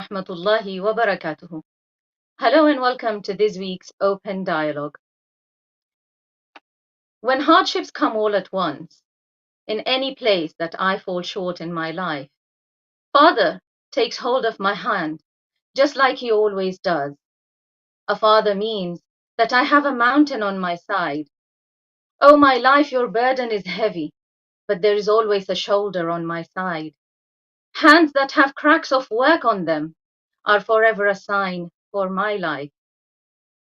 Rahmatullahi wa barakatuhu. Hello and welcome to this week's Open Dialogue. When hardships come all at once, in any place that I fall short in my life, Father takes hold of my hand, just like he always does. A father means that I have a mountain on my side. Oh, my life, your burden is heavy, but there is always a shoulder on my side. Hands that have cracks of work on them are forever a sign for my life.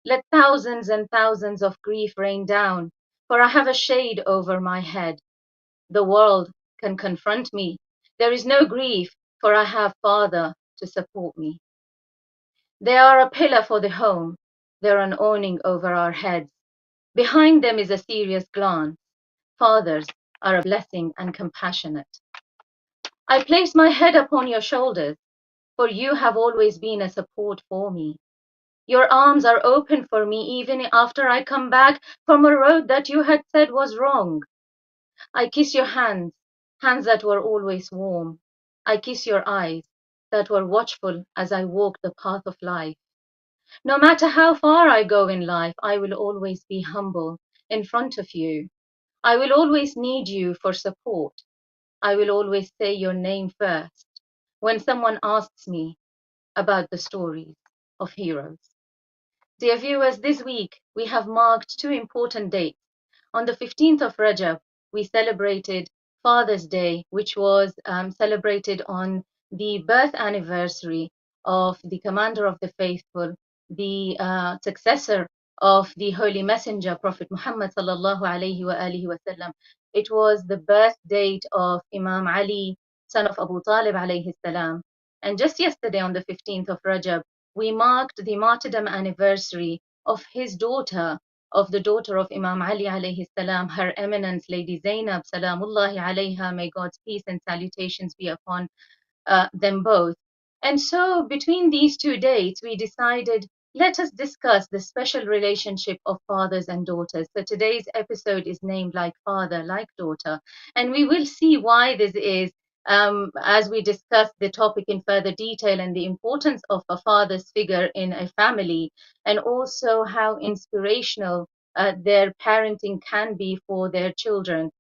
Let thousands and thousands of grief rain down, for I have a shade over my head. The world can confront me. There is no grief, for I have Father to support me. They are a pillar for the home. They're an awning over our heads. Behind them is a serious glance. Fathers are a blessing and compassionate. I place my head upon your shoulders, for you have always been a support for me. Your arms are open for me even after I come back from a road that you had said was wrong. I kiss your hands, hands that were always warm. I kiss your eyes that were watchful as I walk the path of life. No matter how far I go in life, I will always be humble in front of you. I will always need you for support. I will always say your name first when someone asks me about the stories of heroes. Dear viewers, this week we have marked two important dates. On the 15th of Rajab, we celebrated Father's Day, which was celebrated on the birth anniversary of the Commander of the Faithful, the successor of the Holy Messenger, Prophet Muhammad sallallahu alaihi wasallam. It was the birth date of Imam Ali, son of Abu Talib alayhi salam. And just yesterday, on the 15th of Rajab, we marked the martyrdom anniversary of his daughter, of the daughter of Imam Ali alayhi salam, Her Eminence Lady Zainab salamullahi alayha, may God's peace and salutations be upon them both. And so between these two dates, we decided, let us discuss the special relationship of fathers and daughters. So today's episode is named Like Father, Like Daughter. And we will see why this is as we discuss the topic in further detail and the importance of a father's figure in a family, and also how inspirational their parenting can be for their children.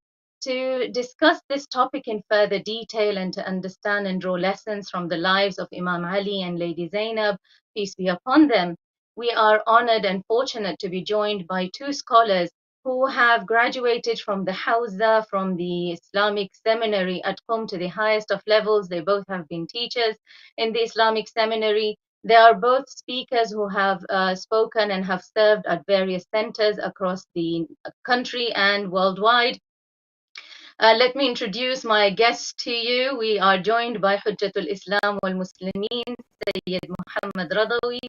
To discuss this topic in further detail and to understand and draw lessons from the lives of Imam Ali and Lady Zainab, peace be upon them, we are honored and fortunate to be joined by two scholars who have graduated from the Hawza, from the Islamic seminary at Qom to the highest of levels. They both have been teachers in the Islamic seminary. They are both speakers who have spoken and have served at various centers across the country and worldwide. Let me introduce my guests to you. We are joined by Hujjatul Islam wal Muslimin, Syed Mohammad Razavi,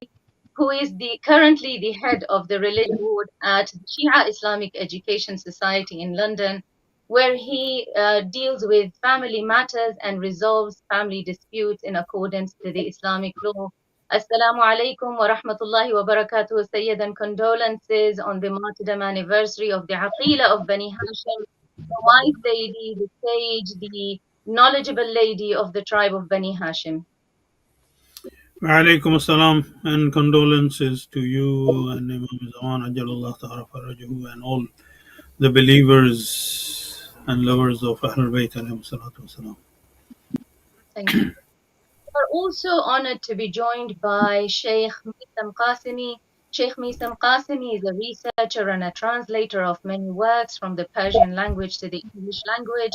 who is currently the head of the religion board at Shia Islamic Education Society in London, where he deals with family matters and resolves family disputes in accordance to the Islamic law. Assalamu alaikum wa rahmatullahi wa barakatuh, Syed, and condolences on the martyrdom anniversary of the Aqeel of Bani Hashim, the wise lady, the sage, the knowledgeable lady of the tribe of Bani Hashim. Alaikum assalam, and condolences to you and Imam Zaman Ajalullah Ta'ala Farajahu and all the believers and lovers of Ahlebait alayhim salatu wassalam. Thank you. We're also honored to be joined by Sheikh Meisam Ghasemi. Sheikh Meisam Ghasemi is a researcher and a translator of many works from the Persian language to the English language.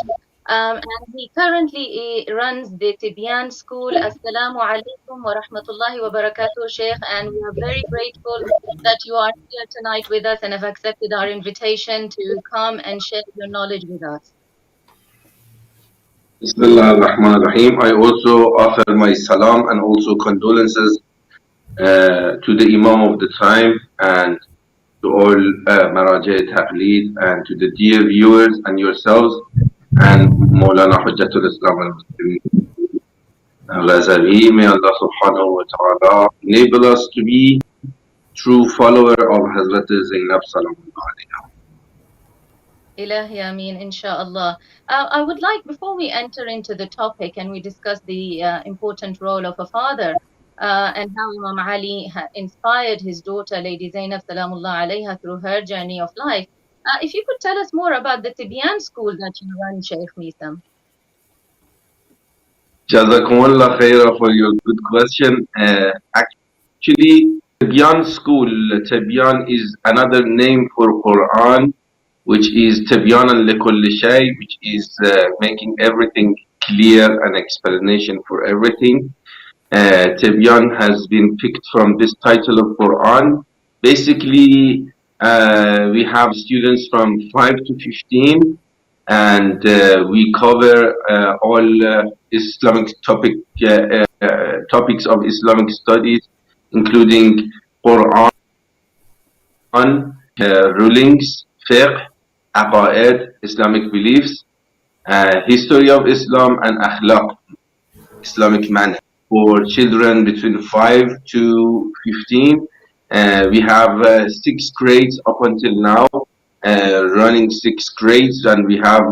And he currently runs the Tibyan School. Assalamu alaikum wa rahmatullahi wa barakatuh, Sheikh. And we are very grateful that you are here tonight with us and have accepted our invitation to come and share your knowledge with us. Bismillah ar-Rahman ar-Rahim. I also offer my salam and also condolences to the Imam of the time and to all Maraja Taqleed and to the dear viewers and yourselves and Maulana Hujjatul Islam al-Muslimin. Razavi, may Allah subhanahu wa ta'ala enable us to be true follower of Hazrat Zainab sallallahu alayha. Ilahi Ameen, inshallah. I would like, before we enter into the topic and we discuss the important role of a father, and how Imam Ali inspired his daughter, Lady Zainab Salamullah alayha, through her journey of life. If you could tell us more about the Tibyan school that you run, Sheikh Meisam. Jazakumullah khaira for your good question. Actually, Tibyan school, Tibyan is another name for Quran, which is Tibyan al-Likulli Shay, which is making everything clear and explanation for everything. Tibyan has been picked from this title of Quran. Basically, we have students from 5 to 15, and we cover all Islamic topics of Islamic studies, including Quran, rulings, fiqh, aqaid, Islamic beliefs, history of Islam, and akhlaq, Islamic manner. For children between 5 to 15, we have 6 grades up until now, running 6 grades, and we have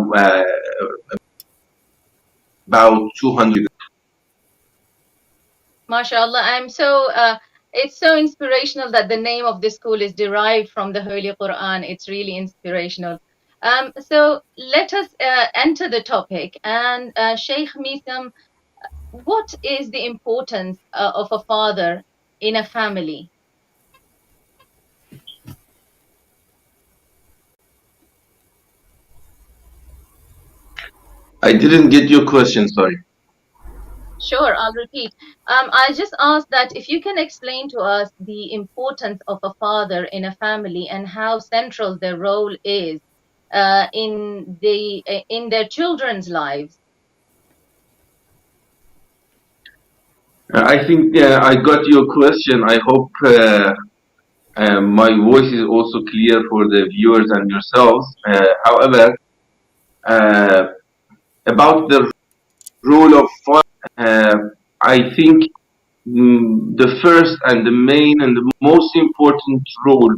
about 200. MashaAllah, it's so inspirational that the name of this school is derived from the Holy Quran. It's really inspirational. So let us enter the topic. And Sheikh Meisam, what is the importance of a father in a family? I didn't get your question, sorry. Sure, I'll repeat. I just asked that if you can explain to us the importance of a father in a family and how central their role is in their children's lives. I think I got your question. I hope my voice is also clear for the viewers and yourselves. However, uh, about the role of father, I think the first and the main and the most important role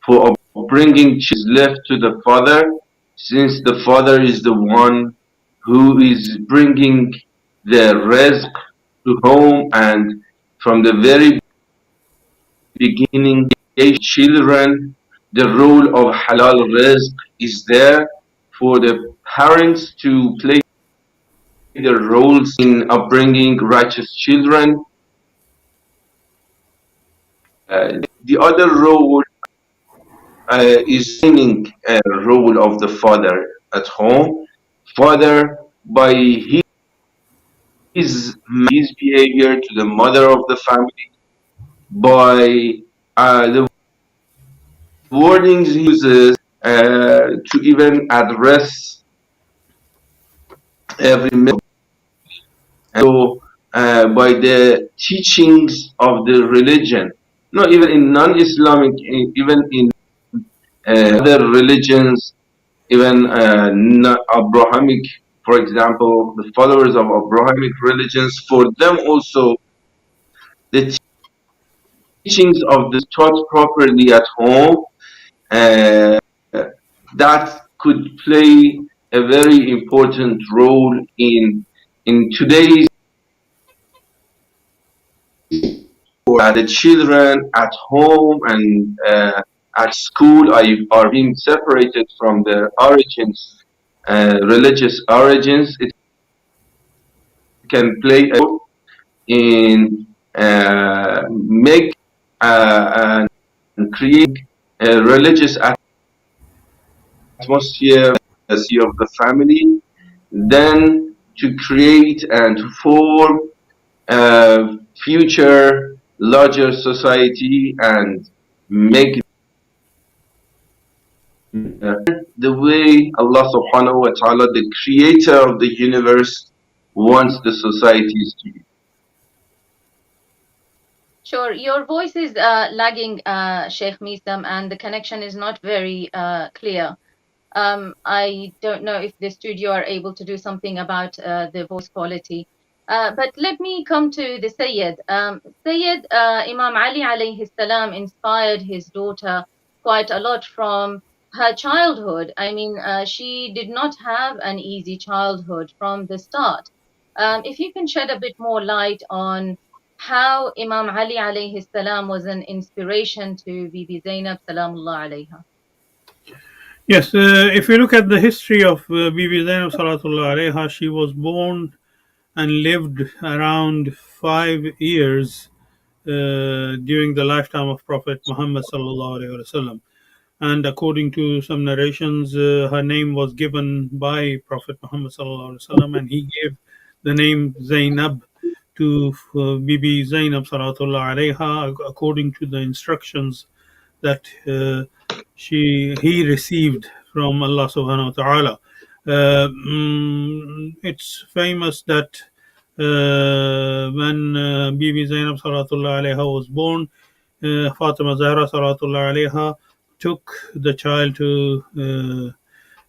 for bringing is left to the father, since the father is the one who is bringing the rizq to home, and from the very beginning, children, the role of halal rizq is there for the parents to play their roles in upbringing righteous children. The other role is training role of the father at home. Father, by his behavior to the mother of the family, by the wordings he uses to even address every member. So, by the teachings of the religion, not even in non-Islamic, even in other religions, even Abrahamic, for example, the followers of Abrahamic religions, for them also, the teachings of the taught properly at home, uh, that could play a very important role in today's the children at home and at school are being separated from their origins, religious origins. It can play a role in make and create a religious atmosphere of the family, then to create and to form a future larger society and make the way Allah subhanahu wa ta'ala, the creator of the universe, wants the societies to be. Sure, your voice is lagging, Sheikh Meisam, and the connection is not very clear. I don't know if the studio are able to do something about the voice quality. But let me come to the Syed. Syed, Imam Ali alayhi salam inspired his daughter quite a lot from her childhood. I mean, she did not have an easy childhood from the start. If you can shed a bit more light on how Imam Ali alayhi salam was an inspiration to Bibi Zainab salamullah alayha. Yes, if you look at the history of Bibi Zainab Salatullah Alaiha, she was born and lived around 5 years during the lifetime of Prophet Muhammad Sallallahu Alaihi Wasallam. And according to some narrations, her name was given by Prophet Muhammad Sallallahu Alaihi Wasallam, and he gave the name Zainab to Bibi Zainab Salatullah Alaiha according to the instructions that he received from Allah Subhanahu wa Taala. It's famous that when Bibi Zainab Salatullah Alaiha was born, Fatima Zahra Salatullah Alaiha took the child to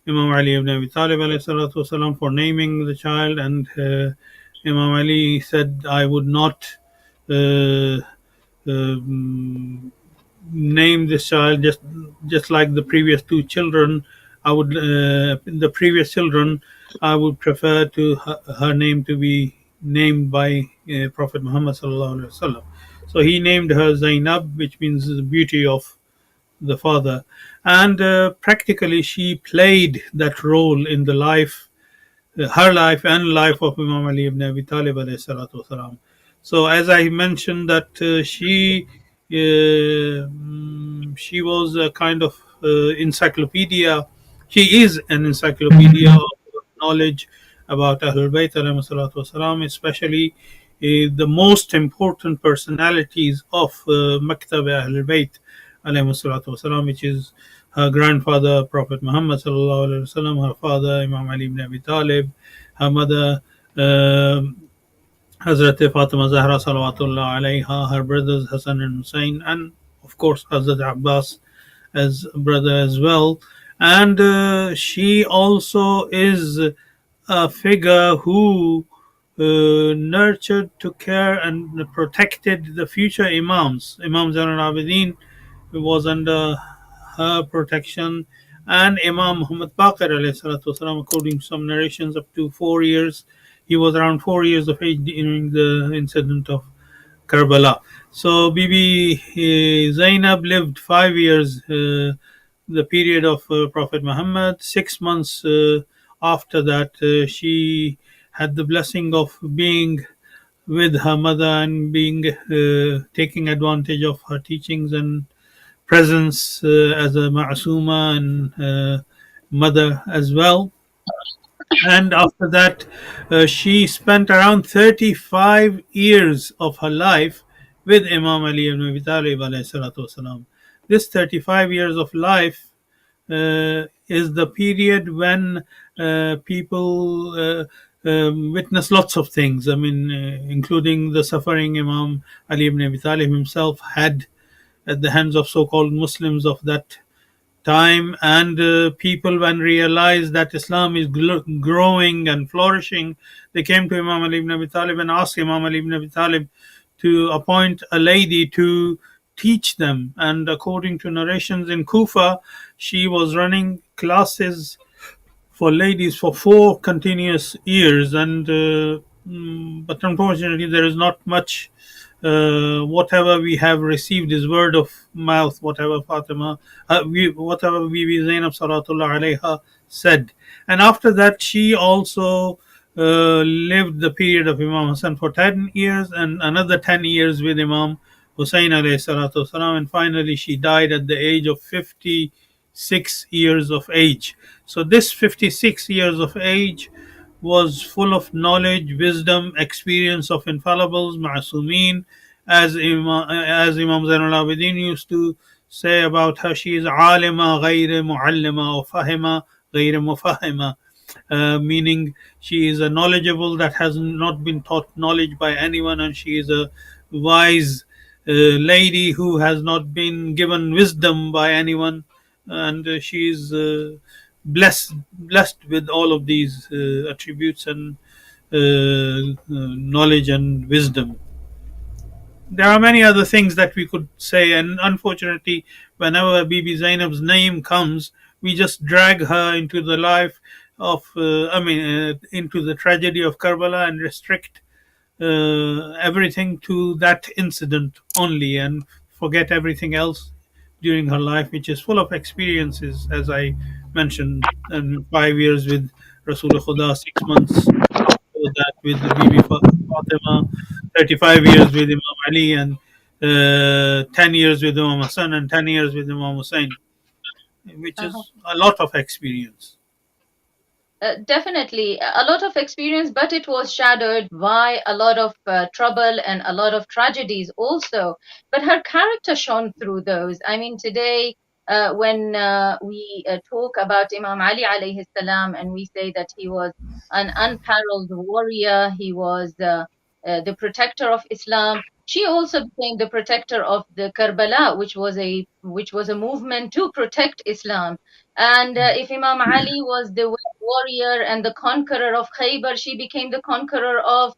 Imam Ali ibn Abi Talib alayhi salatu wasalam for naming the child, and Imam Ali said, I would not uh, name this child just like the previous two children. I would the previous children, I would prefer to her name to be named by Prophet Muhammad sallallahu alaihi wasallam. So he named her Zainab, which means the beauty of the father, and practically she played that role in the life, her life and life of Imam Ali ibn Abi Talib alayhi salatu wasalam. So as I mentioned that she was a kind of encyclopedia. She is an encyclopedia of knowledge about Ahlebait alayhi salatu wasalam, especially the most important personalities of Maktab Ahlebait alayhi salatu wasalam, which is her grandfather Prophet Muhammad sallallahu alaihi wasallam, her father Imam Ali ibn Abi Talib, her mother Hazrat Fatima Zahra salawatullah alayha, her brothers Hassan and Hussain, and of course Hazrat Abbas as brother as well. And she also is a figure who nurtured, took care, and protected the future Imams. Imam Zainul Abidin was under her protection, and Imam Muhammad Baqir alayhi salatu wasalam, according to some narrations, up to 4 years. He was around 4 years of age during the incident of Karbala. So Bibi Zainab lived 5 years, the period of Prophet Muhammad. 6 months after that, she had the blessing of being with her mother and being taking advantage of her teachings and presence as a ma'asuma and mother as well. And after that, she spent around 35 years of her life with Imam Ali ibn Abi Talib alayhi salatu wasalam. This 35 years of life is the period when people witness lots of things. I mean, including the suffering Imam Ali ibn Abi Talib himself had at the hands of so-called Muslims of that time, and people, when realized that Islam is growing and flourishing, they came to Imam Ali ibn Abi Talib and asked Imam Ali ibn Abi Talib to appoint a lady to teach them. And according to narrations in Kufa, she was running classes for ladies for 4 continuous years, and but unfortunately there is not much. Whatever we have received is word of mouth. Whatever whatever Bibi Zainab Salatullah Alaiha said, and after that she also lived the period of Imam Hassan for 10 years, and another 10 years with Imam Hussain alayhi salatu wasalam, and finally she died at the age of 56 years of age. So this 56 years of age was full of knowledge, wisdom, experience of infallibles, ma'asumin, as Imam Zainul Abidin used to say about her. She is alima ghayr muallima or fahima ghayr mufahima, meaning she is a knowledgeable that has not been taught knowledge by anyone, and she is a wise lady who has not been given wisdom by anyone, and she is blessed with all of these attributes and knowledge and wisdom. There are many other things that we could say, and unfortunately, whenever Bibi Zainab's name comes, we just drag her into the life of, into the tragedy of Karbala and restrict everything to that incident only and forget everything else during her life, which is full of experiences, as I mentioned, and 5 years with Rasulullah Khuda, 6 months after that with Bibi Fatima, 35 years with Imam Ali, and 10 years with Imam Hassan, and 10 years with Imam Hussain, which Uh-huh. is a lot of experience. Definitely a lot of experience, but it was shadowed by a lot of trouble and a lot of tragedies also. But her character shone through those. I mean, today, when we talk about Imam Ali alayhi salam, and we say that he was an unparalleled warrior, he was the protector of Islam. She also became the protector of the Karbala, which was a movement to protect Islam. And if Imam Ali was the warrior and the conqueror of Khaybar, she became the conqueror of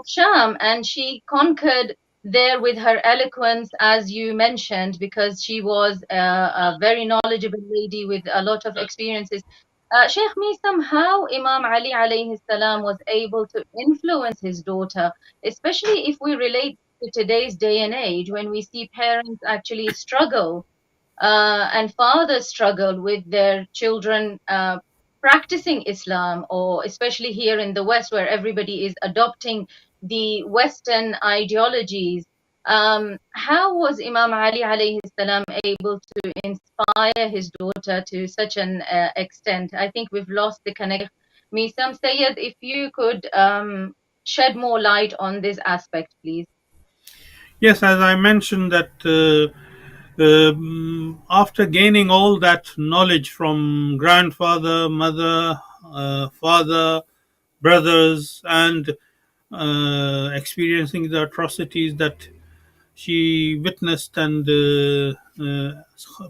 Sham, and she conquered there with her eloquence, as you mentioned, because she was a very knowledgeable lady with a lot of experiences. Sheikh Meisam, how Imam Ali alayhi salam was able to influence his daughter, especially if we relate to today's day and age when we see parents actually struggle and fathers struggle with their children practicing Islam, or especially here in the West, where everybody is adopting the Western ideologies. How was Imam Ali alayhi salam able to inspire his daughter to such an extent? I think we've lost the connection. Misam Sayed, if you could shed more light on this aspect, please. Yes, as I mentioned that after gaining all that knowledge from grandfather, mother, father, brothers, and experiencing the atrocities that she witnessed and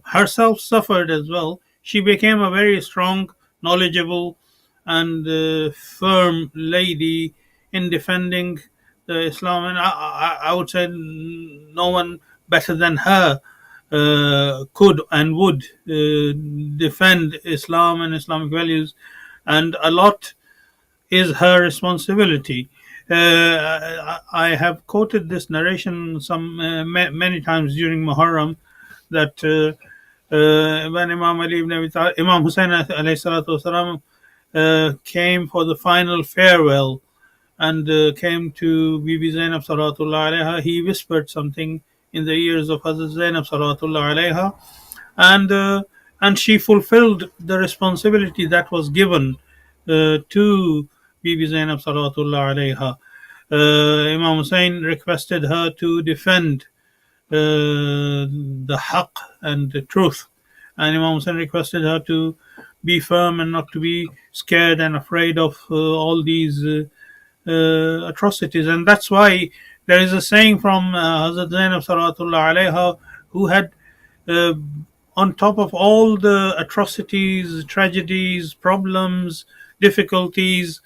herself suffered as well, she became a very strong, knowledgeable, and firm lady in defending the Islam. And I would say no one better than her could and would defend Islam and Islamic values, and a lot is her responsibility. I have quoted this narration many times during Muharram that when Imam Ali ibn Abi Talib, Imam Hussain alayhi salatu wasalam, came for the final farewell and came to Bibi Zainab Salatullah alaiha, he whispered something in the ears of Hazrat Zainab Salatullah alaiha, and she fulfilled the responsibility that was given to Bibi Zainab Salatullah alaiha. Imam Hussain requested her to defend the haqq and the truth, and Imam Hussain requested her to be firm and not to be scared and afraid of all these atrocities. And that's why there is a saying from Hazrat Zainab Salatullah alaiha, who had uh, on top of all the atrocities, tragedies, problems, difficulties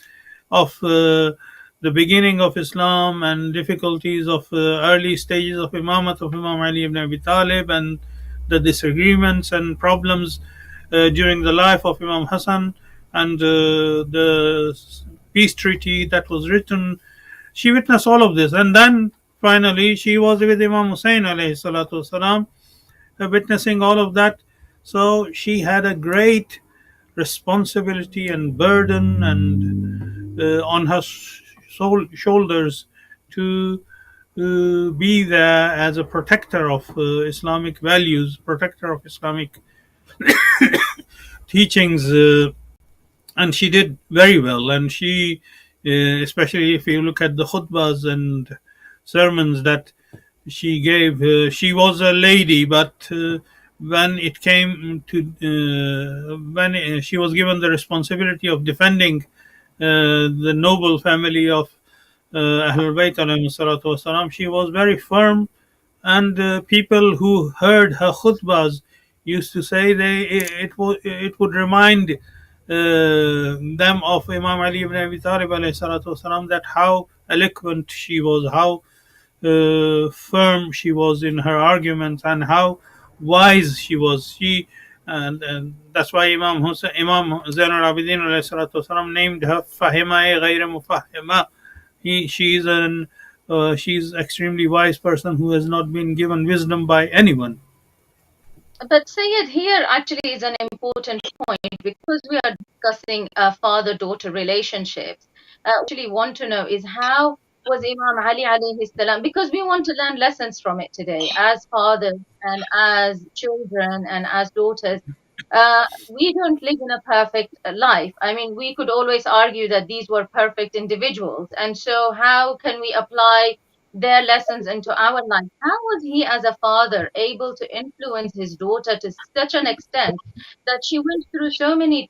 of the beginning of Islam and difficulties of early stages of Imamat of Imam Ali ibn Abi Talib, and the disagreements and problems during the life of Imam Hassan, and the peace treaty that was written. She witnessed all of this, and then finally she was with Imam Hussain alayhi salatu wasalam, witnessing all of that. So she had a great responsibility and burden and on her shoulders to be there as a protector of Islamic values, protector of Islamic teachings, and she did very well. And she, especially if you look at the khutbahs and sermons that she gave, she was a lady, but when it came to when she was given the responsibility of defending the noble family of Ahlebait alayhi salatu wasalam, she was very firm, and people who heard her khutbahs used to say it would remind them of Imam Ali ibn Abi Talib alayhi salatu wasalam, that how eloquent she was, how firm she was in her arguments, and how wise she was. And that's why Imam Zainul Abidin alayhi salatu wasalam named her Fahima Ghayra Mufahima. she's extremely wise person who has not been given wisdom by anyone. But Sayed, here actually is an important point because we are discussing father-daughter relationships. Actually, want to know is how was Imam Ali alayhi salam? Because we want to learn lessons from it today, as fathers and as children and as daughters. We don't live in a perfect life. I mean, we could always argue that these were perfect individuals, and so how can we apply their lessons into our life? How was he, as a father, able to influence his daughter to such an extent that she went through so many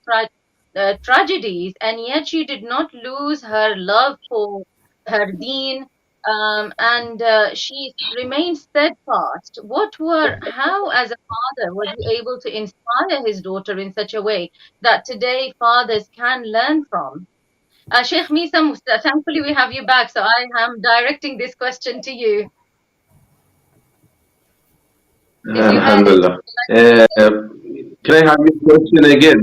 tragedies and yet she did not lose her love for her deen, and she remained steadfast? How, as a father, was he able to inspire his daughter in such a way that today fathers can learn from? Sheikh Meisam, thankfully we have you back, so I am directing this question to you. If you heard it. Alhamdulillah. Can I have your question again?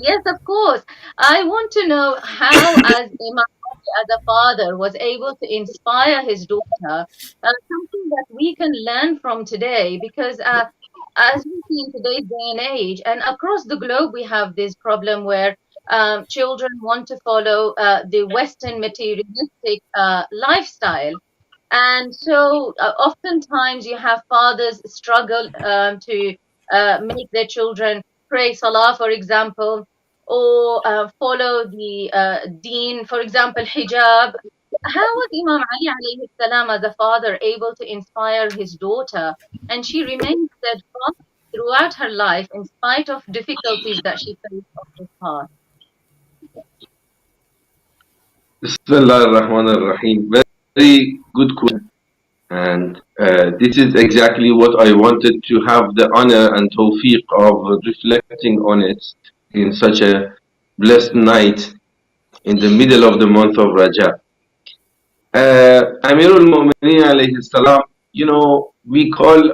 Yes, of course. I want to know how, as Imam Ali, as a father, was able to inspire his daughter, something that we can learn from today, because as we see in today's day and age, and across the globe, we have this problem where children want to follow the Western materialistic lifestyle. And so, oftentimes, you have fathers struggle to make their children pray salah, for example, or follow the deen, for example, hijab. How was Imam Ali alayhi salam, as a father, able to inspire his daughter? And she remained steadfast throughout her life in spite of difficulties that she faced on this path. Bismillah ar-Rahman ar-Rahim. Very good question. And this is exactly what I wanted to have the honor and tawfiq of reflecting on it in such a blessed night in the middle of the month of Rajab. Amirul Mu'mineen alayhi salam, we call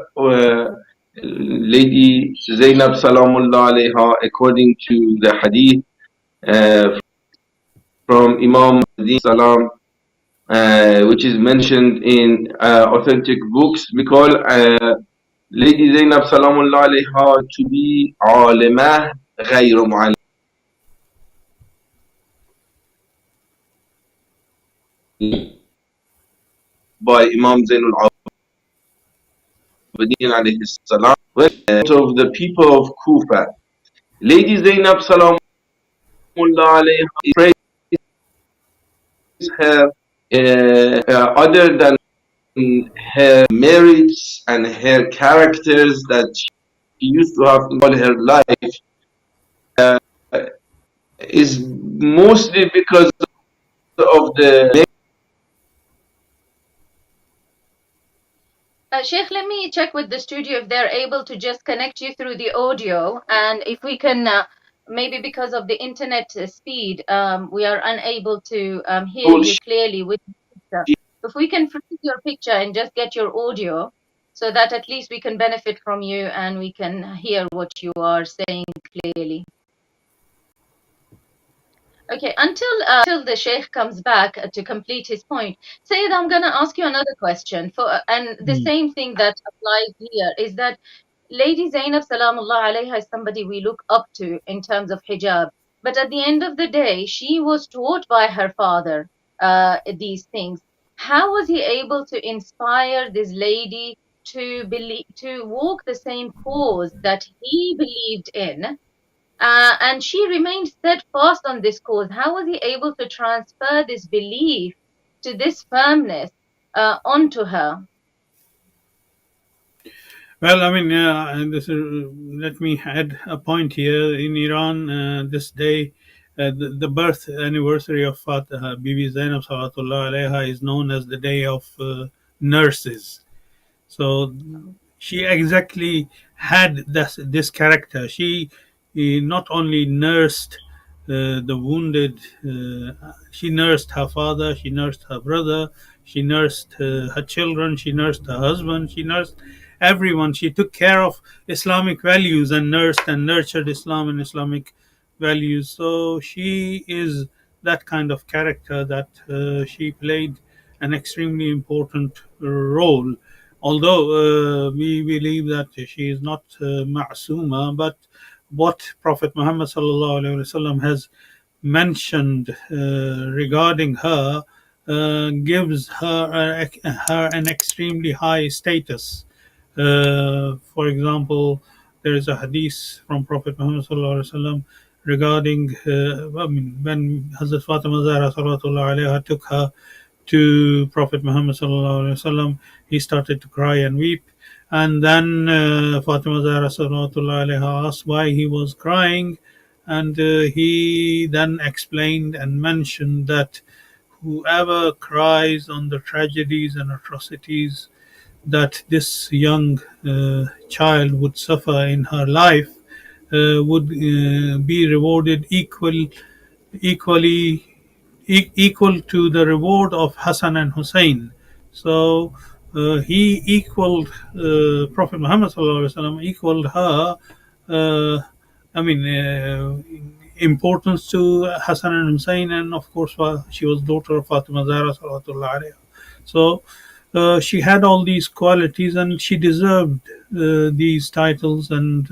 Lady Zainab Salamullah alayha, according to the hadith from Imam Salam, which is mentioned in authentic books. We call Lady Zainab Salamullah alayha to be Alima غير معلمة by Imam Zainul Abidin alayhi salam, of the people of Kufa. Lady Zainab Salamullah alayha praise her other than her merits and her characters that she used to have in all her life, uh, is mostly because of the Sheikh, let me check with the studio if they're able to just connect you through the audio, and if we can, maybe because of the internet speed, we are unable to hear role you clearly with the picture. If we can freeze your picture and just get your audio, so that at least we can benefit from you and we can hear what you are saying clearly. Okay, until the Sheikh comes back to complete his point, Sayed, I'm gonna ask you another question. And the Mm. same thing that applies here is that Lady Zainab Salamullah alayha is somebody we look up to in terms of hijab. But at the end of the day, she was taught by her father these things. How was he able to inspire this lady to believe, to walk the same cause that he believed in? And she remained steadfast on this cause. How was he able to transfer this belief to this firmness onto her? Well, I mean, and let me add a point here. In Iran, this day, the birth anniversary of Bibi Zainab Salatullah Alaiha is known as the day of nurses. So she exactly had this character. She not only nursed the wounded, she nursed her father, she nursed her brother, she nursed her children, she nursed her husband, she nursed everyone. She took care of Islamic values and nursed and nurtured Islam and Islamic values. So she is that kind of character that she played an extremely important role. Although we believe that she is not ma'suma, but what Prophet Muhammad sallallahu alaihi wasallam has mentioned regarding her gives her an extremely high status. For example, there is a hadith from Prophet Muhammad sallallahu alaihi wasallam regarding, I mean, when Hazrat Fatima Zahra sallallahu alaiha took her to Prophet Muhammad sallallahu alaihi wasallam, he started to cry and weep. And then Fatima Zahra sallallahu alaiha asked why he was crying, and he then explained and mentioned that whoever cries on the tragedies and atrocities that this young child would suffer in her life would be rewarded equally equal to the reward of Hassan and Hussain. So he equaled Prophet Muhammad sallallahu alaihi wasallam equaled her. I mean, importance to Hassan and Hussain, and of course, she was daughter of Fatima Zahra sallallahu alaiha. So she had all these qualities, and she deserved these titles and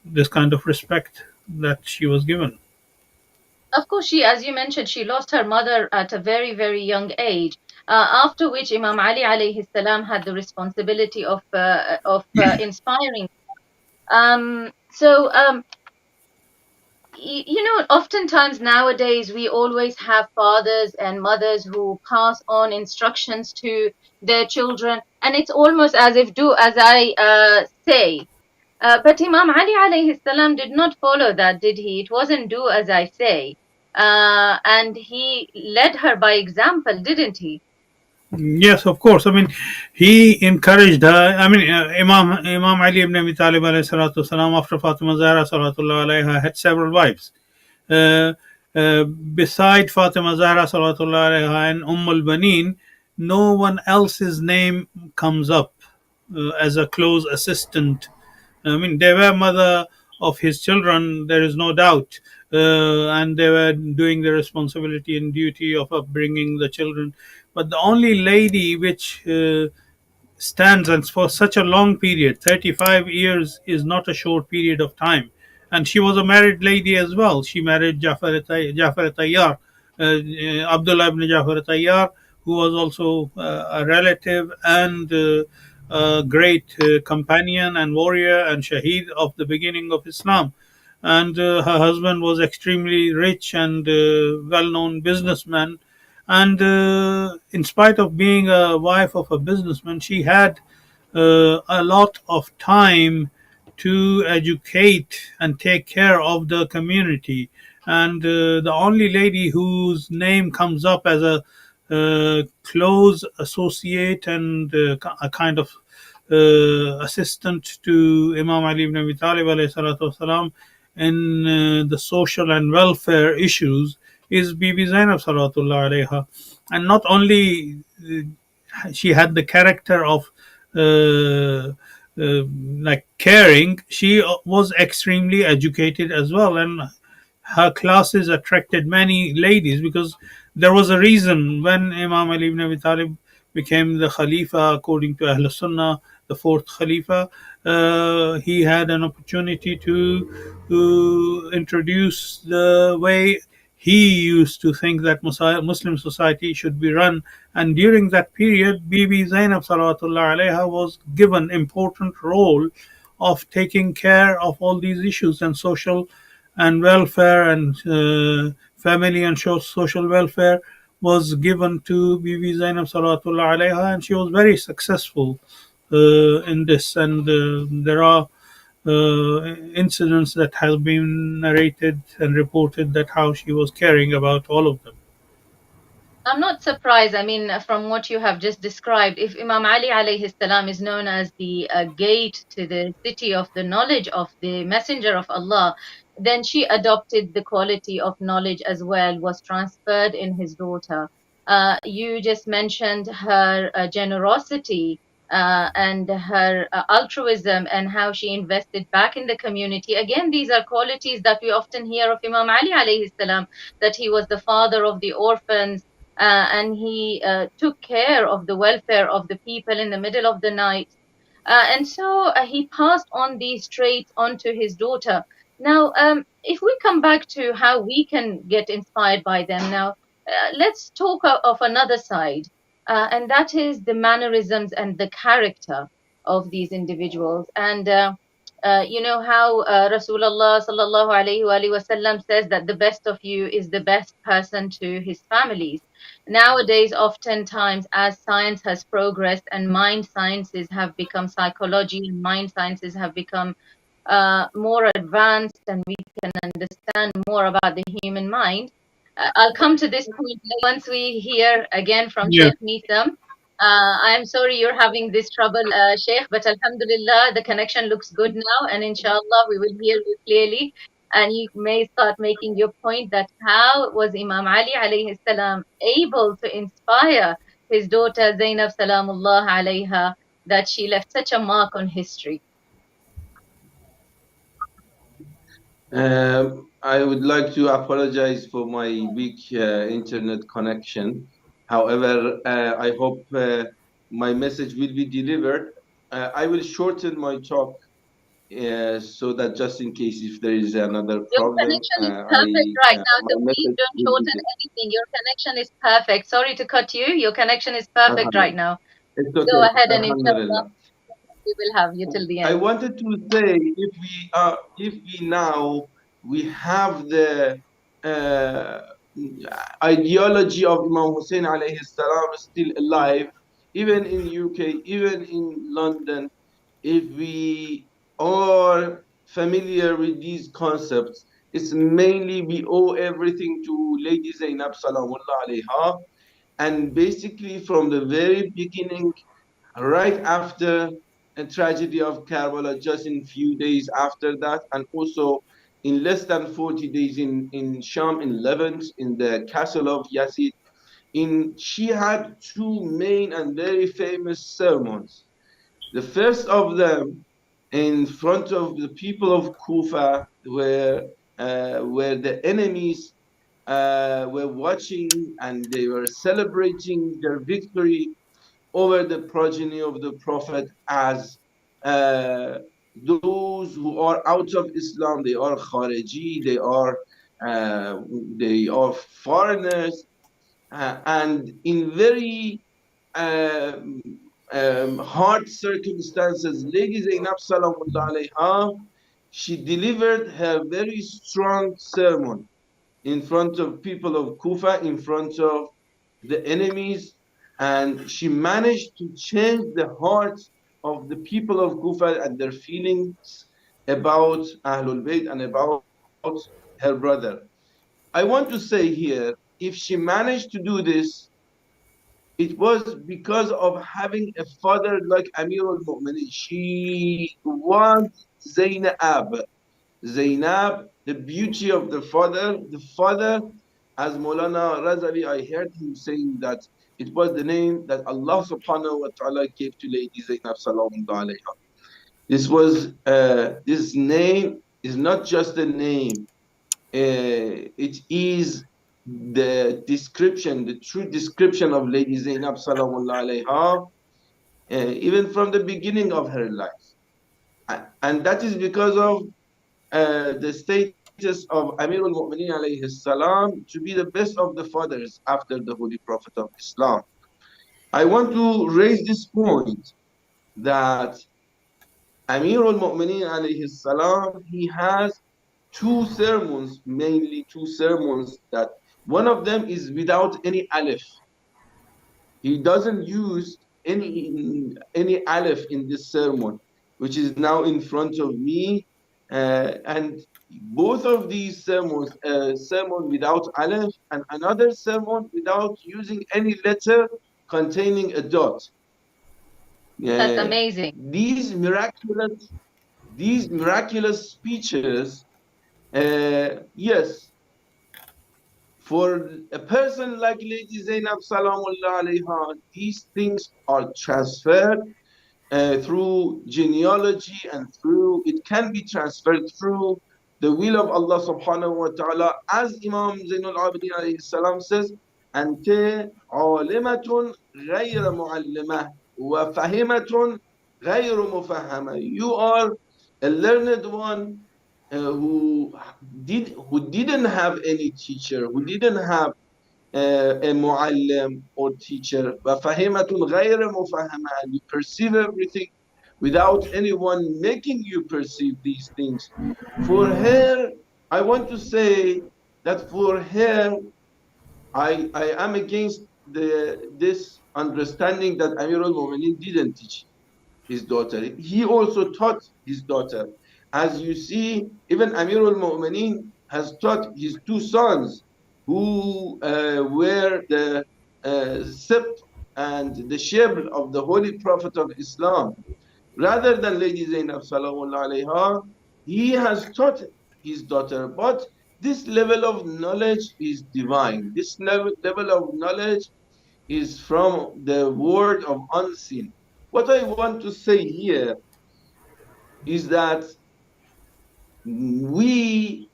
this kind of respect that she was given. Of course, she, as you mentioned, she lost her mother at a very, very young age. After which Imam Ali alayhi salam had the responsibility of inspiring. So oftentimes nowadays we always have fathers and mothers who pass on instructions to their children, and it's almost as if do as I say. But Imam Ali alayhi salam did not follow that, did he? It wasn't do as I say. And he led her by example, didn't he? Yes, of course. I mean, he encouraged her. I mean, Imam Ali ibn Abi Talib alayhi salatu wasalam, after Fatima Zahra salatullah alayha, had several wives. Uh, Beside Fatima Zahra salatullah alayha and al Banin, no one else's name comes up as a close assistant. I mean, they were mother of his children, there is no doubt, and they were doing the responsibility and duty of upbringing the children. But the only lady which stands, and for such a long period, 35 years is not a short period of time. And she was a married lady as well. She married Jafar Tayyar, Abdullah ibn Jafar Tayyar, who was also a relative and a great companion and warrior and Shaheed of the beginning of Islam. And her husband was extremely rich and well known businessman. And in spite of being a wife of a businessman, she had a lot of time to educate and take care of the community. And the only lady whose name comes up as a close associate and a kind of assistant to Imam Ali ibn Abi Talib alayhi salatu wasalam in the social and welfare issues is Bibi Zainab Salatullah alayha. And not only she had the character of like caring, she was extremely educated as well, and her classes attracted many ladies because there was a reason when Imam Ali ibn Abi Talib became the Khalifa according to Ahl Sunnah, the fourth Khalifa. He had an opportunity to introduce the way he used to think that Muslim society should be run. And during that period, Bibi Zainab Salawatullah alaiha was given important role of taking care of all these issues and social and welfare and family and social welfare was given to Bibi Zainab Salawatullah alaiha, and she was very successful in this. And there are incidents that have been narrated and reported that how she was caring about all of them. I'm not surprised. I mean, from what you have just described, if Imam Ali alayhi salam is known as the gate to the city of the knowledge of the Messenger of Allah, then she adopted the quality of knowledge as well, was transferred in his daughter. You just mentioned her generosity and her altruism and how she invested back in the community. Again, these are qualities that we often hear of Imam Ali alayhi salam, that he was the father of the orphans, and he took care of the welfare of the people in the middle of the night. And so he passed on these traits onto his daughter. Now, if we come back to how we can get inspired by them now, let's talk of another side, and that is the mannerisms and the character of these individuals. And you know how Rasulullah sallallahu alaihi wasallam says that the best of you is the best person to his families. Nowadays, oftentimes, as science has progressed and mind sciences have become psychology, and mind sciences have become more advanced, and we can understand more about the human mind. I'll come to this point once we hear again from Yeah. Sheikh Meisam. I'm sorry you're having this trouble, Sheikh, but Alhamdulillah, the connection looks good now, and inshallah, we will hear you clearly. And you may start making your point that how was Imam Ali alayhi salam able to inspire his daughter Zainab Salamullah alayha, that she left such a mark on history. I would like to apologize for my weak internet connection. However, I hope my message will be delivered. I will shorten my talk so that just in case if there is another Your problem, connection is perfect right now, my so please message don't will be shorten anything. Your connection is perfect. Sorry to cut you. Your connection is perfect right Alhamdulillah. now. It's Go okay. ahead, and inshallah, Alhamdulillah. we will have you till the I end. wanted to say if we now we have the uh, ideology of Imam Hussein alayhi salam still alive, even in UK, even in London, if we are familiar with these concepts, it's mainly we owe everything to Lady Zainab Salamullah alayha, and basically from the very beginning, right after a tragedy of Karbala, just in few days after that, and also in less than 40 days in Sham, in Levant, in the castle of Yazid, she had two main and very famous sermons. The first of them in front of the people of Kufa, where the enemies were watching and they were celebrating their victory over the progeny of the Prophet as uh, those who are out of Islam, they are Khariji, uh, they are foreigners, and in very um, hard circumstances, Lady Zainab Salamullah alayha, she delivered her very strong sermon in front of people of Kufa, in front of the enemies, and she managed to change the hearts of the people of Kufa and their feelings about Ahlul Bayt and about her brother. I want to say here, if she managed to do this, it was because of having a father like Amir al-Mu'minin. She was Zainab. Zainab, the beauty of the father, as Maulana Razavi, I heard him saying that it was the name that Allah subhanahu wa ta'ala gave to Lady Zainab sallallahu alayha. This name is not just a name, it is the description, the true description of Lady Zainab sallallahu alayha, even from the beginning of her life. And that is because of the status of Amir al-Mu'mineen alayhi salam to be the best of the fathers after the Holy Prophet of Islam. I want to raise this point that Amir al-Mu'mineen alayhi salam, he has two sermons, mainly two sermons, that one of them is without any alif. He doesn't use any aleph in this sermon, which is now in front of me. And both of these sermons, a sermon without aleph and another sermon without using any letter containing a dot. That's Uh, amazing. these miraculous speeches, yes, for a person like Lady Zainab Salamullah alayha, these things are transferred through genealogy, and through it can be transferred through the will of Allah subhanahu wa ta'ala, as Imam Zainul Abidin alayhi salam says, أنت عالمة غير معلمة وفهمة غير مفهمة. You are a learned one who didn't have any teacher, who didn't have a muallim or teacher. وفهمة غير مفهمة, and you perceive everything without anyone making you perceive these things. For her, I want to say that for her, I am against this understanding that Amir al-Mu'minin didn't teach his daughter. He also taught his daughter. As you see, even Amir al-Mu'minin has taught his two sons, who were the Sibt and the Shibl of the Holy Prophet of Islam. Rather than Lady Zainab Salawullah alayha, he has taught his daughter. But this level of knowledge is divine. This level of knowledge is from the word of unseen. What I want to say here is that we,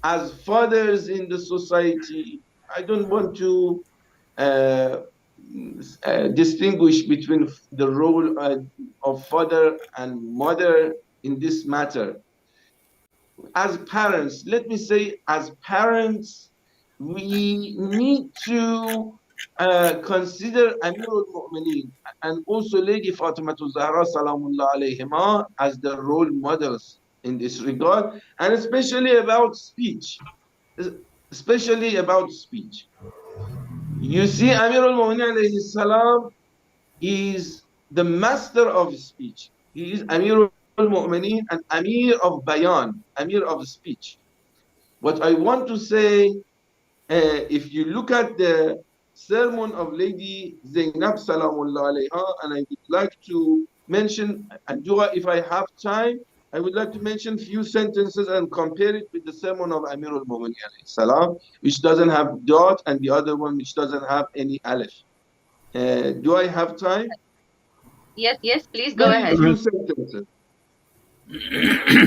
as fathers in the society, I don't want to uh, distinguish between the role of father and mother in this matter. As parents, let me say, as parents, we need to consider Amir al-Mu'mineen and also Lady Fatimah Zahra Salamullah alayhima as the role models in this regard, and especially about speech. Especially about speech. You see, Amir al-Mu'mineen alayhi salam is the master of speech. He is Amir al-Mu'mineen and Amir of Bayan, Amir of speech. What I want to say, if you look at the sermon of Lady Zainab Salamullah alayha, and I would like to mention, and if I have time, I would like to mention few sentences and compare it with the sermon of Amir al-Mu'mineen alayhi salam, which doesn't have dot, and the other one which doesn't have any alif. Do I have time? Yes, yes, please go Very ahead. few sentences.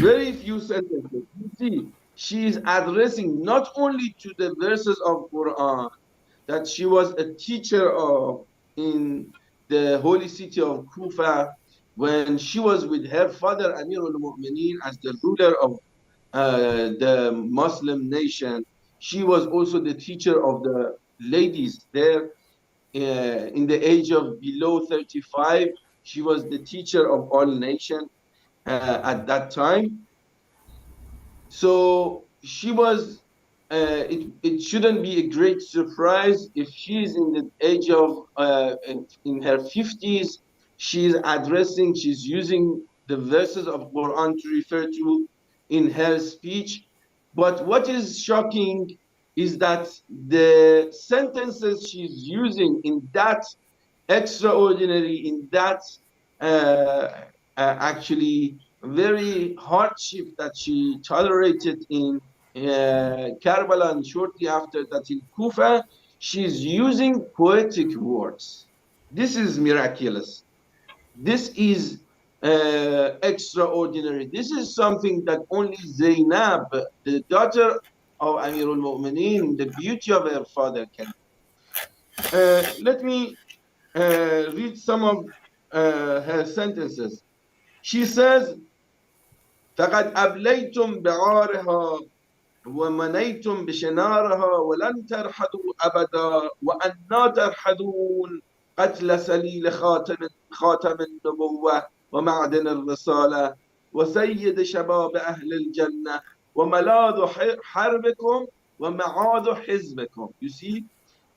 Very few sentences. You see, she is addressing not only to the verses of Quran that she was a teacher of in the holy city of Kufa when she was with her father Amir al-Mu'mineen as the ruler of the Muslim nation. She was also the teacher of the ladies there in the age of below 35. She was the teacher of all nations at that time. So she was, it shouldn't be a great surprise if she's in the age of, in her 50s, she's using the verses of Quran to refer to in her speech. But what is shocking is that the sentences she's using in that extraordinary, in that actually very hardship that she tolerated in Karbala, and shortly after that in Kufa, she's using poetic words. This is miraculous. This is extraordinary. This is something that only Zainab, the daughter of Amir al-Mu'mineen, the beauty of her father, can. Let me read some of her sentences. She says, فقد أبليتم بعارها ومنيتم بشنارها ولن ترحدوا أبدا وأنا ترحدون قتل سليل خاتم النبوة ومعدن الرسالة وسيد شباب أهل الجنة وملاذ حربكم ومعاذ حزبكم. You see,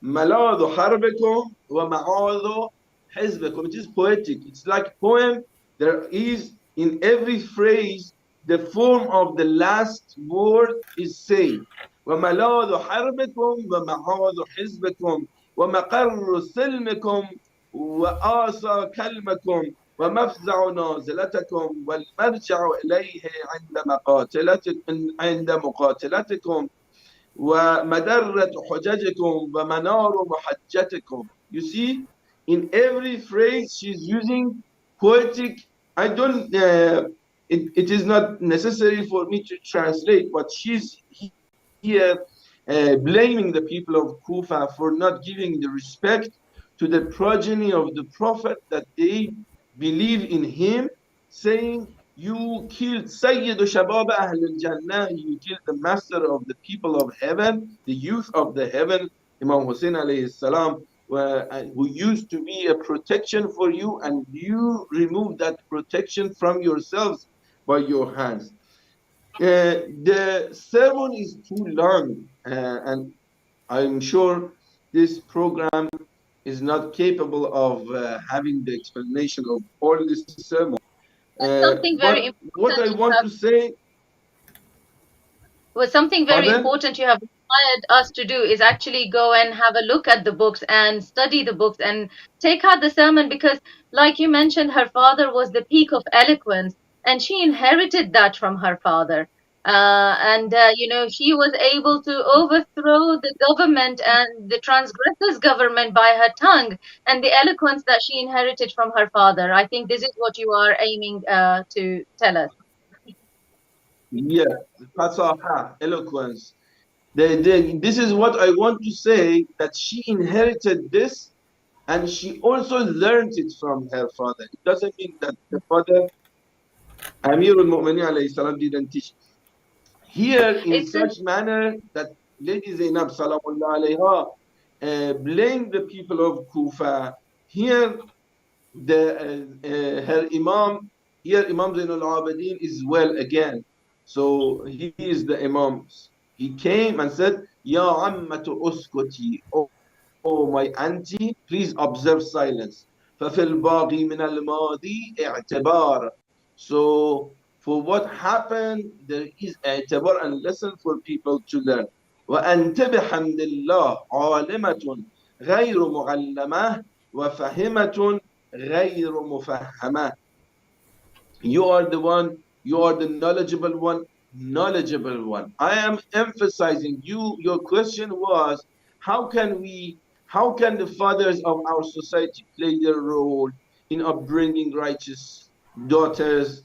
ملاذ حربكم ومعاذ حزبكم. It is poetic. It's like poem. There is in every phrase the form of the last word is say. وملاذ حربكم ومعاذ حزبكم ومقر سلمكم وآسى كلمكم ومفزع نازلتكم والمرجع إليه عند مقاتلتكم ومدرة حججكم ومنار محجتكم. You see, in every phrase she's using poetic. I don't. It is not necessary for me to translate, but she's here blaming the people of Kufa for not giving the respect to the progeny of the Prophet that they believe in him, saying, "You killed Sayyid Shabab Ahl al-Jannah, you killed the master of the people of heaven, the youth of the heaven, Imam Hussain alayhi salam, who used to be a protection for you, and you removed that protection from yourselves by your hands." The sermon is too long, and I'm sure this program is not capable of having the explanation of all this sermon. Something very But what important I you want have to say, Well, something very pardon? important you have inspired us to do is actually go and have a look at the books and study the books and take out the sermon because, like you mentioned, her father was the peak of eloquence and she inherited that from her father. She was able to overthrow the government and the transgressors' government by her tongue and the eloquence that she inherited from her father. I think this is what you are aiming to tell us. Yes, fasaha, eloquence. This is what I want to say, that she inherited this and she also learned it from her father. It doesn't mean that the father, Amir al-Mu'minin alayhi salam, didn't teach. Here, in It's such manner that Lady Zainab salamullah alayha blamed the people of Kufa. Here, her Imam, here Imam Zainul Abidin is well again. So he is the Imam. He came and said, Ya ammatu uskuti, oh my auntie, please observe silence. فَفِي الْبَاقِي مِنَ الْمَاضِي اعْتِبَارٌ. So for what happened, there is اعتبار and lesson for people to learn. وَأَنْتَ بِحَمْدِ اللَّهِ عَالِمَةٌ غَيْرُ مُعَلَّمَةٌ وَفَهِمَةٌ غَيْرُ مُفَهَّمَةٌ. You are the one, you are the knowledgeable one, knowledgeable one. I am emphasizing you. Your question was, how can we, how can the fathers of our society play their role in upbringing righteous daughters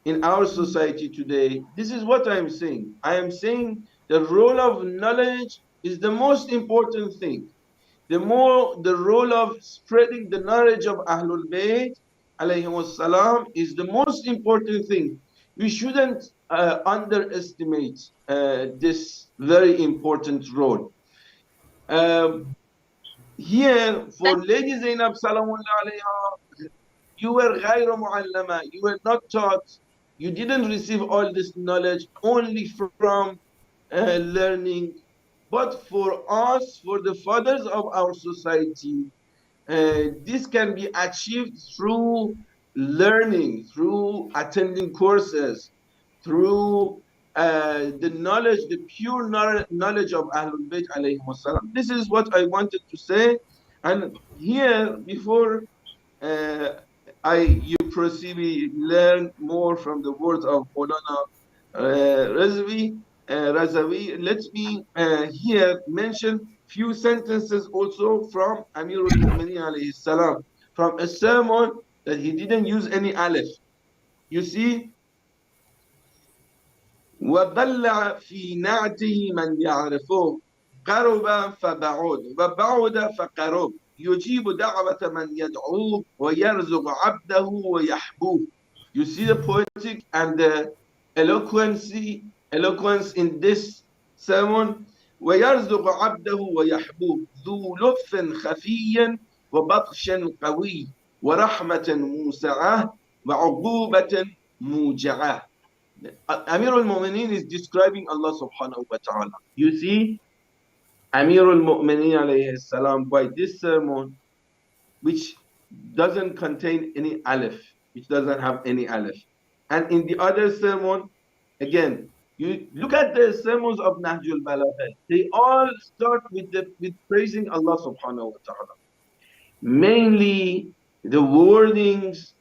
in our society today? This is what I am saying. I am saying the role of knowledge is the most important thing. The more the role of spreading the knowledge of Ahlul Bayt alayhim salam is the most important thing. We shouldn't underestimate this very important role. Um, Here, for Lady Zainab Salamullah alayha, you were غير معلمة, you were not taught, you didn't receive all this knowledge only from learning, but for us, for the fathers of our society, this can be achieved through learning, through attending courses, through the knowledge, the pure knowledge of Ahlul Bayt alayhi wasalam. This is what I wanted to say. And here, before uh, you proceed, we learn more from the words of Maulana Razavi. Let me here mention few sentences also from Amir al-Mu'minin alayhi salam, from a sermon that he didn't use any alif. You see, وَضَلَّعَ فِي نَعْتِهِ مَنْ يَعْرِفُهُ قَرُبَ فَبَعُودَ وَبَعُودَ فَقَرُبَ يُجِيبُ دَعْوَةَ مَنْ يَدْعُوهُ وَيَرْزُقُ عَبْدَهُ وَيَحْبُوهُ. You see the poetic and the eloquence in this sermon. وَيَرْزُقُ عَبْدَهُ وَيَحْبُوهُ ذُو لُطْفٍ خَفِيٍّ وَبَطْشٍ قَوِيٍّ وَرَحْمَةٍ مُوسَعَةٍ وَعُقُوبَةٍ مُوجَعَةٍ. Amir al-Mu'minin is describing Allah subhanahu wa ta'ala. You see, Amir al-Mu'minin alayhi salam, by this sermon, which doesn't contain any alif, which doesn't have any alif. And in the other sermon, again, you look at the sermons of Nahjul Balagha, they all start with praising Allah subhanahu wa ta'ala. Mainly the wordings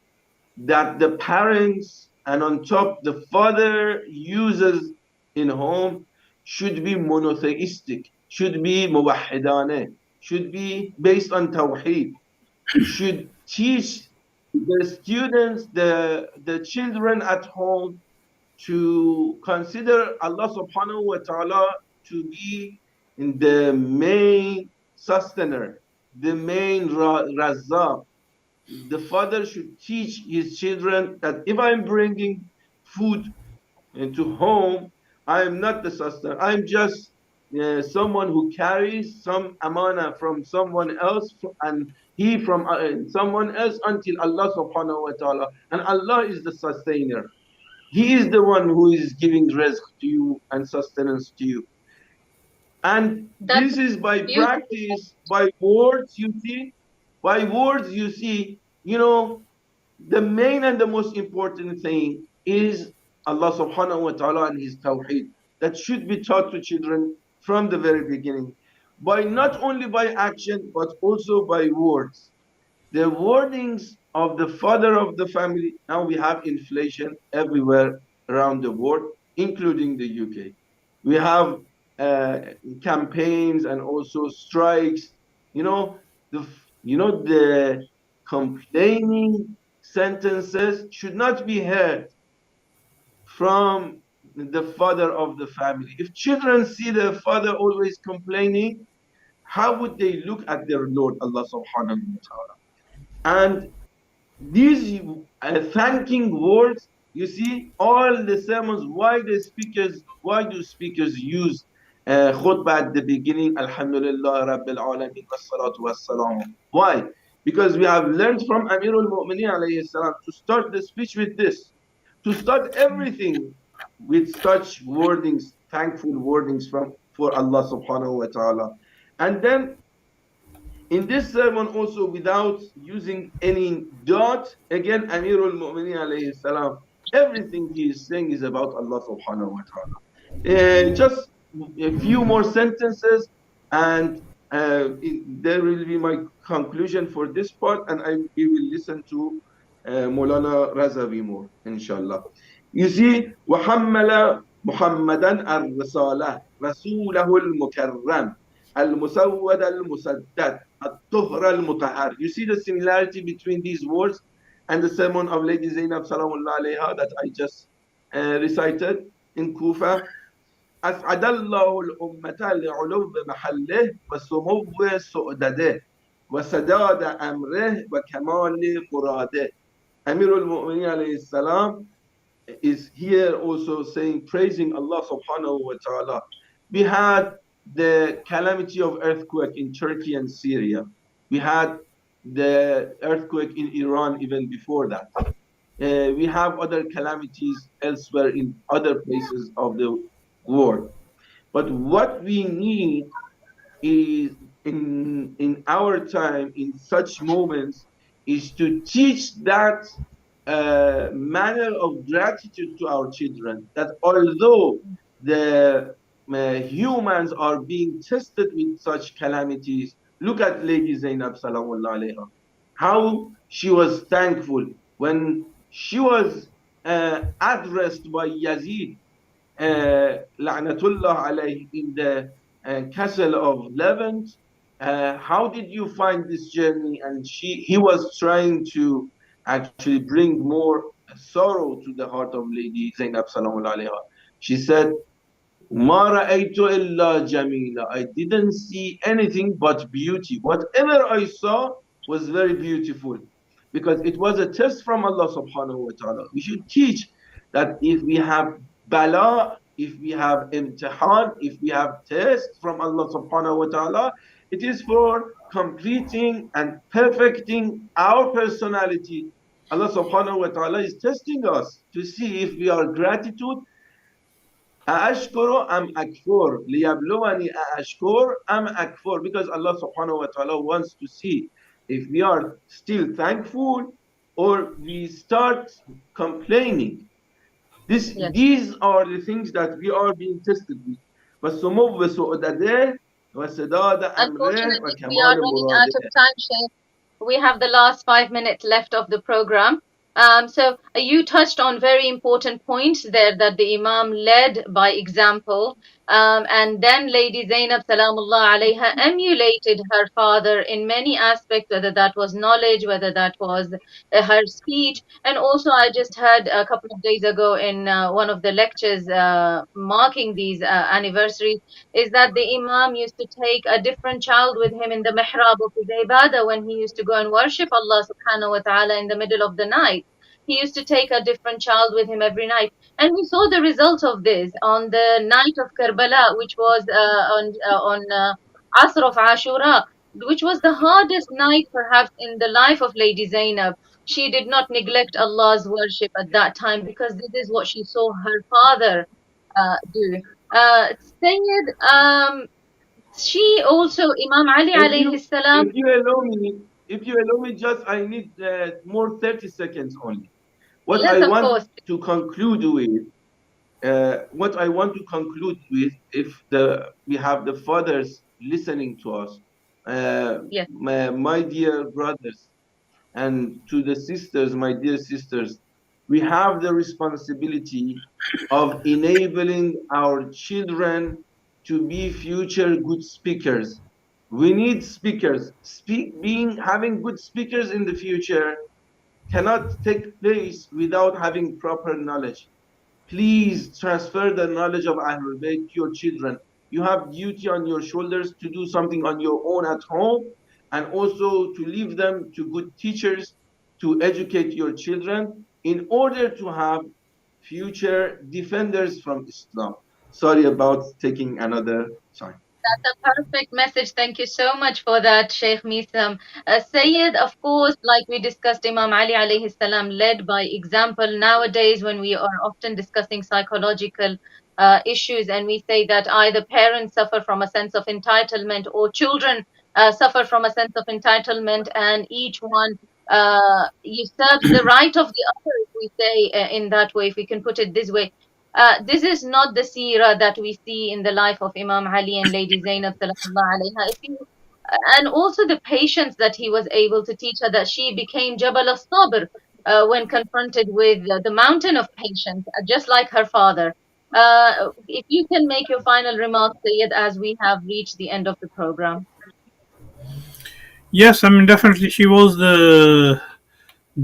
that the parents and on top the father uses in home should be monotheistic, should be muwahhidane, should be based on tawheed, should teach the students, the children at home to consider Allah subhanahu wa ta'ala to be the main sustainer, the main Raza. The father should teach his children that if I'm bringing food into home, I am not the sustainer. I'm just someone who carries some amana from someone else, and he from someone else, until Allah subhanahu wa ta'ala. And Allah is the sustainer. He is the one who is giving rizq to you and sustenance to you. And That's this is by beautiful. practice, by words, you see. By words, you see, the main and the most important thing is Allah subhanahu wa ta'ala and His Tawheed. That should be taught to children from the very beginning. By not only by action, but also by words. The wordings of the father of the family. Now we have inflation everywhere around the world, including the UK. We have campaigns and also strikes. The complaining sentences should not be heard from the father of the family. If children see their father always complaining, how would they look at their Lord Allah subhanahu wa ta'ala? And these thanking words, you see, all the sermons, why do speakers use khutbah at the beginning, Alhamdulillah Rabbil Alameen, wassalatu wassalamu? Why? Because we have learned from Amirul Mu'mineen alayhi salam to start the speech with this, to start everything with such wordings, thankful wordings for Allah subhanahu wa ta'ala. And then in this sermon also, without using any dot, again, Amirul Mu'mineen alayhi salam, everything he is saying is about Allah subhanahu wa ta'ala. Just a few more sentences, and there will be my conclusion for this part, and we will listen to Maulana Razavi more, inshallah. You see, وَحَمَّلَ مُحَمَّدًا الرِّسَالَةِ رَسُولَهُ الْمُكَرَّمِ المسود المسدد الطهر المطهر. You see the similarity between these words and the sermon of Lady Zainab Salamullah alayha that I just recited in Kufa. أسعد الله الأمة لعلو محله وسمو سؤدده وسداد أمره وكمال مراده. Amir al-Mu'mineen alayhi salam is here also saying, praising Allah subhanahu wa ta'ala. We had the calamity of earthquake in Turkey and Syria. We had the earthquake in Iran even before that. We have other calamities elsewhere in other places of the world. But what we need is in our time, in such moments, is to teach that manner of gratitude to our children. That although the humans are being tested with such calamities, look at Lady Zainab Salamullah alayha, how she was thankful when she was addressed by Yazid, La'natullah alayhi, in the castle of Levant. How did you find this journey? And he was trying to actually bring more sorrow to the heart of Lady Zainab Salamullah alayha. She said, Ma ra'aytu illa jamila. I didn't see anything but beauty. Whatever I saw was very beautiful, because it was a test from Allah subhanahu wa ta'ala. We should teach that if we have bala, if we have imtihan, if we have tests from Allah subhanahu wa ta'ala, it is for completing and perfecting our personality. Allah subhanahu wa ta'ala is testing us to see if we are gratitude أأشكر أم أكفر ليبلوني أأشكر أم أكفر, because Allah subhanahu wa ta'ala wants to see if we are still thankful or we start complaining. Yes. These are the things that we are being tested with. وَالسُّمُوِّ سُؤْدَدِهِ وَسَدَادَ أَمْرِهِ Unfortunately, we وَكَمَالِ are running out of مُرَادِهِ. time, Sheikh. We have the last 5 minutes left of the program. So you touched on very important points there, that the Imam led by example, And then Lady Zainab Salamullah alayha emulated her father in many aspects, whether that was knowledge, whether that was her speech. And also, I just heard a couple of days ago in one of the lectures marking these anniversaries, is that the Imam used to take a different child with him in the mihrab of his ibadah when he used to go and worship Allah subhanahu wa ta'ala in the middle of the night. He used to take a different child with him every night. And we saw the result of this on the night of Karbala, which was on Asr of Ashura, which was the hardest night perhaps in the life of Lady Zainab. She did not neglect Allah's worship at that time because this is what she saw her father do. Sayyid, she also, Imam Ali If alayhi you salam. if you allow me, just I need more 30 seconds only. What Yes, I of want course. to conclude with, if we have the fathers listening to us, Yes, my dear brothers, and to the sisters, my dear sisters, we have the responsibility of enabling our children to be future good speakers. We need speakers. Having good speakers in the future cannot take place without having proper knowledge. Please transfer the knowledge of Ahlebait to your children. You have duty on your shoulders to do something on your own at home, and also to leave them to good teachers to educate your children in order to have future defenders from Islam. Sorry about taking another time. that's a perfect message. Thank you so much for that, Sheikh Meisam. Sayyid, of course, like we discussed, Imam Ali alayhi salam led by example. Nowadays, when we are often discussing psychological issues, and we say that either parents suffer from a sense of entitlement or children suffer from a sense of entitlement, and each one usurps the right of the other, if we say in that way, if we can put it this way. This is not the seerah that we see in the life of Imam Ali and Lady Zainab sallallahu alayha. And also the patience that he was able to teach her, that she became Jabal al-Sabr when confronted with the mountain of patience, just like her father. If you can make your final remarks, Sayyid, as we have reached the end of the program. Yes, I mean, definitely she was the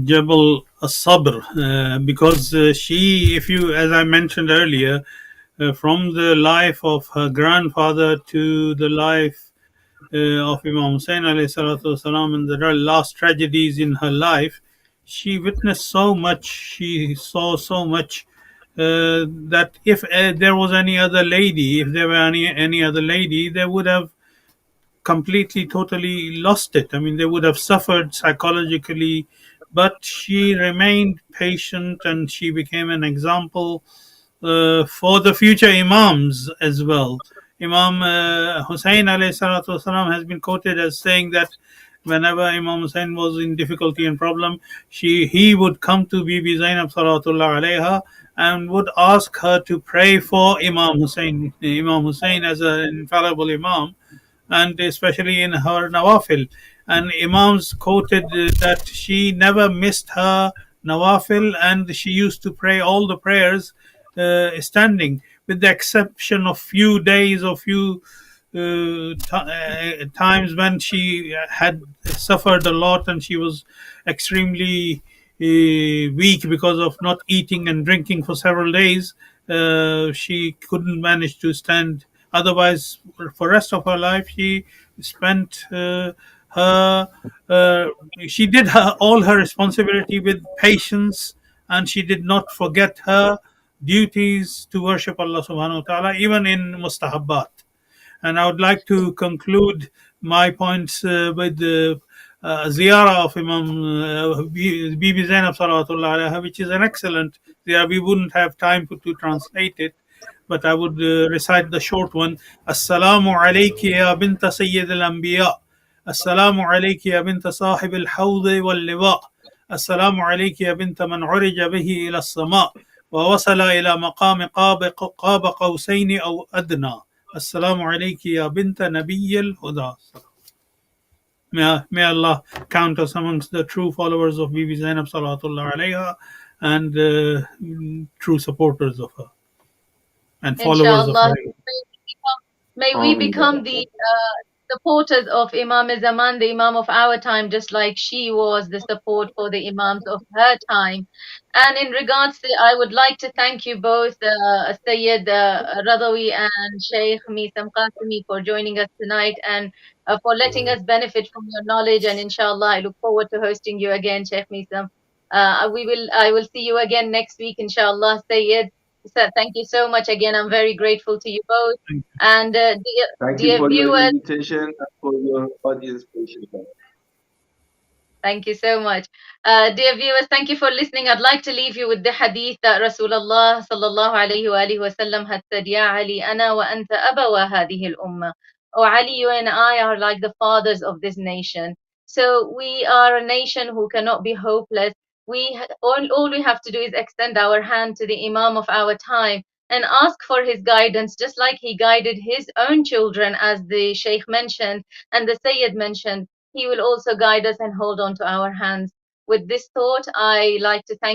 Jabal Sabr, because she, if you, as I mentioned earlier, from the life of her grandfather to the life of Imam Hussain alayhi salatu wasalam, and the last tragedies in her life, she witnessed so much, she saw so much, that if there was any other lady, if there were any other lady, they would have completely, totally lost it. I mean, they would have suffered psychologically, but she remained patient and she became an example for the future Imams as well. Imam Hussain alayhi salatu wasalam has been quoted as saying that whenever Imam Hussain was in difficulty and problem, he would come to Bibi Zainab salatullah alayha and would ask her to pray for Imam Hussain as an infallible Imam, and especially in her nawafil. And Imams quoted that she never missed her nawafil, and she used to pray all the prayers standing, with the exception of few days or few times when she had suffered a lot and she was extremely weak because of not eating and drinking for several days. She couldn't manage to stand. Otherwise, for rest of her life, she spent her uh, she did all her responsibility with patience, and she did not forget her duties to worship Allah subhanahu wa ta'ala, even in mustahabbat. And I would like to conclude my points with the ziyarah of Imam Bibi Zainab salawatullah alaiha, which is an excellent ziyarah. We wouldn't have time to translate it, but I would recite the short one. Assalamu alayki ya binta Sayyid al-Anbiya. Assalamu alayki ya binta Sahib al-Hawd wal-Liwa. السلام عليك يا بنت من عرج به إلى السماء ووصل إلى مقام قاب قوسين أو أدنى. السلام عليك يا بنت نبي الهدى. May Allah count us amongst the true followers of Bibi Zainab Salatullah alayha, and true supporters of her and followers of Inshallah. her. May we Amin ya become the Rabbal. supporters of Imam Zaman, the Imam of our time, just like she was the support for the Imams of her time. And in regards to, I would like to thank you both, Syed Razavi and Sheikh Meisam Qasimi, for joining us tonight and for letting us benefit from your knowledge. And inshallah, I look forward to hosting you again, Sheikh Meisam. I will see you again next week, inshallah, Syed. So thank you so much again. I'm very grateful to you both. Thank And Thank you dear for your viewers, invitation and for your audience patience. thank you so much. Dear viewers, thank you for listening. I'd like to leave you with the hadith that Rasulullah sallallahu alayhi wa alihi wasallam had said, Ya Ali, ana wa anta abawa hadhihi al-ummah. Oh Ali, you and I are like the fathers of this nation. So we are a nation who cannot be hopeless. All we have to do is extend our hand to the Imam of our time and ask for his guidance, just like he guided his own children, as the Sheikh mentioned and the Sayyid mentioned. He will also guide us and hold on to our hands. With this thought, I like to thank